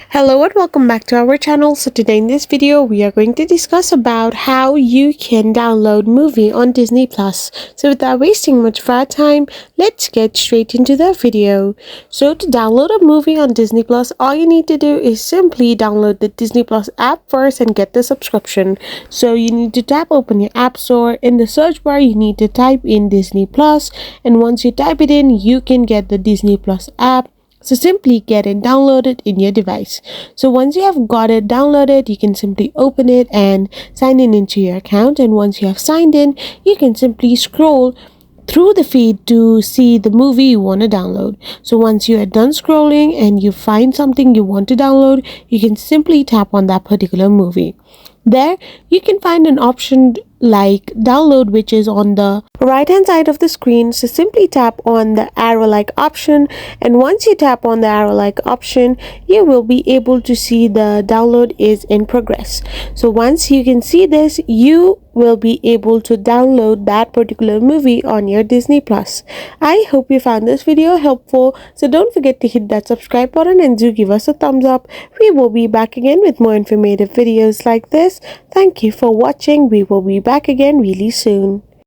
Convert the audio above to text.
Hello and welcome back to our channel. So today in this video we are going to discuss about how you can download movie on Disney Plus. So without wasting much of our time, let's get straight into the video. So to download a movie on Disney Plus, all you need to do is simply download the Disney Plus app first and get the subscription. So you need to tap open your app store. In the search bar you need to type in Disney Plus, and once you type it in you can get the Disney Plus app. So simply get it downloaded in your device. So once you have got it downloaded, you can simply open it and sign in into your account. And once you have signed in, you can simply scroll through the feed to see the movie you want to download. So once you are done scrolling and you find something you want to download, you can simply tap on that particular movie. There, you can find an option like download, which is on the right hand side of the screen. So simply tap on the arrow like option, and once you tap on the arrow like option, you will be able to see the download is in progress. So once you can see this, you will be able to download that particular movie on your Disney Plus. I hope you found this video helpful, so don't forget to hit that subscribe button and do give us a thumbs up. We will be back again with more informative videos like this. Thank you for watching. We will be back again really soon.